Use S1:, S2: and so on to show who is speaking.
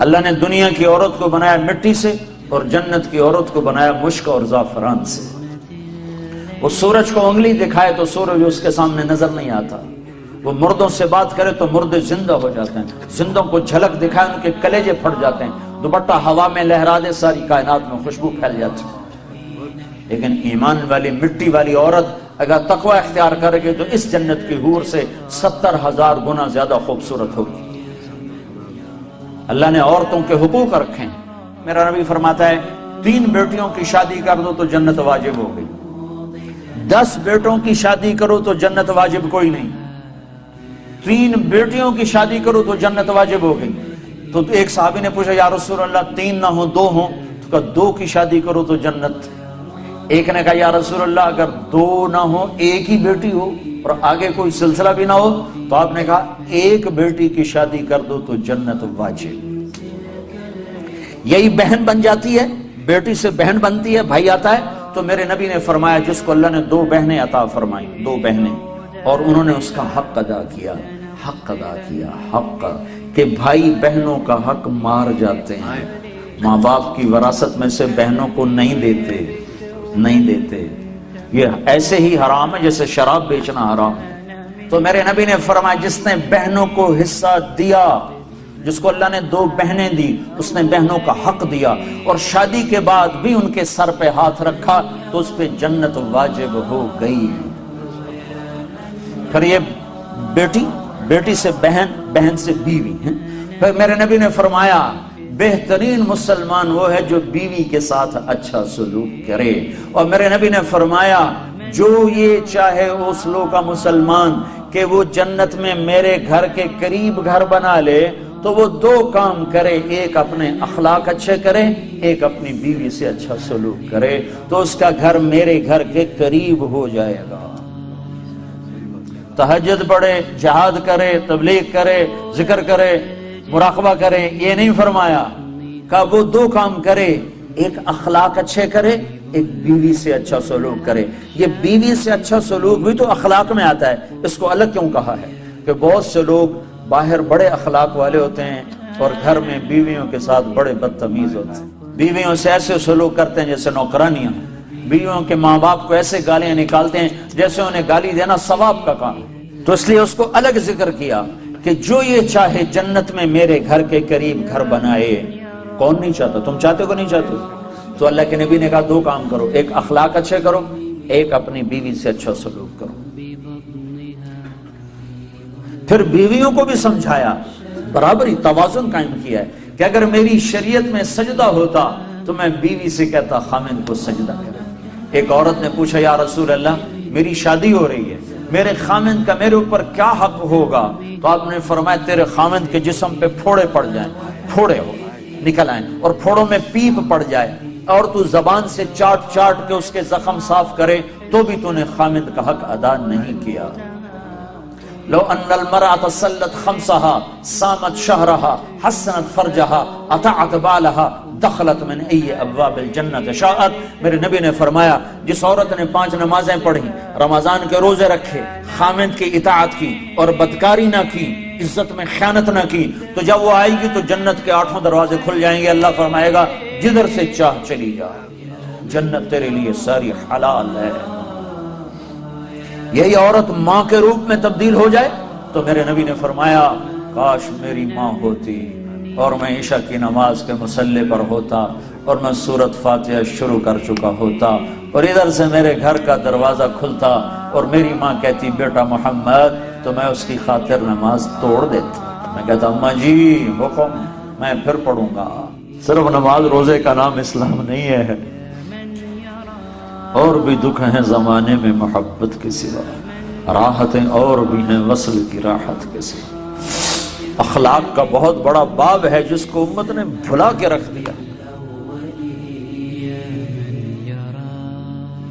S1: اللہ نے دنیا کی عورت کو بنایا مٹی سے اور جنت کی عورت کو بنایا مشک اور زعفران سے۔ وہ سورج کو انگلی دکھائے تو سورج اس کے سامنے نظر نہیں آتا، وہ مردوں سے بات کرے تو مردے زندہ ہو جاتے ہیں، زندوں کو جھلک دکھائے ان کے کلیجے پھٹ جاتے ہیں، دوپٹہ ہوا میں لہرا دے ساری کائنات میں خوشبو پھیل جاتی ہے۔ لیکن ایمان والی مٹی والی عورت اگر تقوی اختیار کرے گی تو اس جنت کی حور سے 70,000 گنا زیادہ خوبصورت ہوگی۔ اللہ نے عورتوں کے حقوق رکھے ہیں۔ میرا نبی فرماتا ہے 3 بیٹیوں کی شادی کر دو تو جنت واجب ہو گئی، 10 بیٹوں کی شادی کرو تو جنت واجب کوئی نہیں، 3 بیٹیوں کی شادی کرو تو جنت واجب ہو گئی۔ تو ایک صحابی نے پوچھا یا رسول اللہ 3 نہ ہو 2 ہوں، تو کہا 2 کی شادی کرو تو جنت۔ ایک نے کہا یا رسول اللہ اگر 2 نہ ہو 1 ہی بیٹی ہو اور آگے کوئی سلسلہ بھی نہ ہو، تو آپ نے کہا 1 بیٹی کی شادی کر دو تو جنت واجب۔ یہی بہن بن جاتی ہے، بیٹی سے بہن بنتی ہے، بھائی آتا ہے۔ تو میرے نبی نے فرمایا جس کو اللہ نے 2 بہنیں عطا فرمائیں، 2 بہنیں، اور انہوں نے اس کا حق ادا کیا، حق ادا کیا، حق کہ بھائی بہنوں کا حق مار جاتے ہیں، ماں باپ کی وراثت میں سے بہنوں کو نہیں دیتے، نہیں دیتے۔ یہ ایسے ہی حرام ہے جیسے شراب بیچنا حرام ہے۔ تو میرے نبی نے فرمایا جس نے بہنوں کو حصہ دیا، جس کو اللہ نے 2 بہنیں دی، اس نے بہنوں کا حق دیا اور شادی کے بعد بھی ان کے سر پہ ہاتھ رکھا تو اس پہ جنت واجب ہو گئی۔ پھر یہ بیٹی، بیٹی سے بہن، بہن سے بیوی۔ پھر میرے نبی نے فرمایا بہترین مسلمان وہ ہے جو بیوی کے ساتھ اچھا سلوک کرے، اور میرے نبی نے فرمایا جو یہ چاہے اس لوگ کا مسلمان کہ وہ جنت میں میرے گھر کے قریب گھر بنا لے تو وہ 2 کام کرے، ایک اپنے اخلاق اچھے کرے، ایک اپنی بیوی سے اچھا سلوک کرے، تو اس کا گھر میرے گھر کے قریب ہو جائے گا۔ تہجد پڑھے، جہاد کرے، تبلیغ کرے، ذکر کرے، مراقبہ کرے، یہ نہیں فرمایا، کہ وہ 2 کام کرے، ایک اخلاق اچھے کرے، ایک بیوی سے اچھا سلوک کرے۔ یہ بیوی سے اچھا سلوک بھی تو اخلاق میں آتا ہے، اس کو الگ کیوں کہا ہے؟ کہ بہت سے لوگ باہر بڑے اخلاق والے ہوتے ہیں اور گھر میں بیویوں کے ساتھ بڑے بدتمیز ہوتے ہیں، بیویوں سے ایسے سلوک کرتے ہیں جیسے نوکرانیاں، بیویوں کے ماں باپ کو ایسے گالیاں نکالتے ہیں جیسے انہیں گالی دینا ثواب کا کام ہے۔ تو اس لیے اس کو الگ ذکر کیا کہ جو یہ چاہے جنت میں میرے گھر کے قریب گھر بنائے۔ کون نہیں چاہتا؟ تم چاہتے ہو کہ نہیں چاہتے ہو؟ تو اللہ کے نبی نے کہا 2 کام کرو، ایک اخلاق اچھے کرو، ایک اپنی بیوی سے اچھا سلوک کرو۔ پھر بیویوں کو بھی سمجھایا، برابری، توازن قائم کیا ہے کہ اگر میری شریعت میں سجدہ ہوتا تو میں بیوی سے کہتا خامند کو سجدہ کرے۔ ایک عورت نے پوچھا یا رسول اللہ میری شادی ہو رہی ہے، میرے خامند کا میرے اوپر کیا حق ہوگا؟ تو آپ نے فرمایا تیرے خامند کے جسم پہ پھوڑے پڑ جائیں، پھوڑے نکل آئیں اور پھوڑوں میں پیپ پڑ جائے اور تو زبان سے چاٹ چاٹ کے اس کے زخم صاف کرے تو بھی تو نے خامند کا حق ادا نہیں کیا۔ لو ان المرأة صلت 5 صامت شهرها حسنت فرجها اطاعت بالها دخلت من ای ابواب الجنت شاءت۔ میرے نبی نے فرمایا جس عورت نے 5 نمازیں پڑھی، رمضان کے روزے رکھے، خامند کی اطاعت کی اور بدکاری نہ کی، عزت میں خیانت نہ کی، تو جب وہ آئے گی تو جنت کے 8 دروازے کھل جائیں گے۔ اللہ فرمائے گا جدھر سے چاہ چلی جا، جنت تیرے لیے ساری حلال ہے۔ یہی عورت ماں کے روپ میں تبدیل ہو جائے تو میرے نبی نے فرمایا کاش میری ماں ہوتی اور میں عشاء کی نماز کے مصلی پر ہوتا اور میں سورۃ فاتحہ شروع کر چکا ہوتا اور ادھر سے میرے گھر کا دروازہ کھلتا اور میری ماں کہتی بیٹا محمد، تو میں اس کی خاطر نماز توڑ دیتا۔ میں کہتا اماں جی حکم، میں پھر پڑھوں گا۔ صرف نماز روزے کا نام اسلام نہیں ہے، اور بھی دکھ ہیں زمانے میں محبت کے سوا، راحتیں اور بھی ہیں وصل کی راحت کے سوا۔ اخلاق کا بہت بڑا باب ہے جس کو امت نے بھلا کے رکھ دیا۔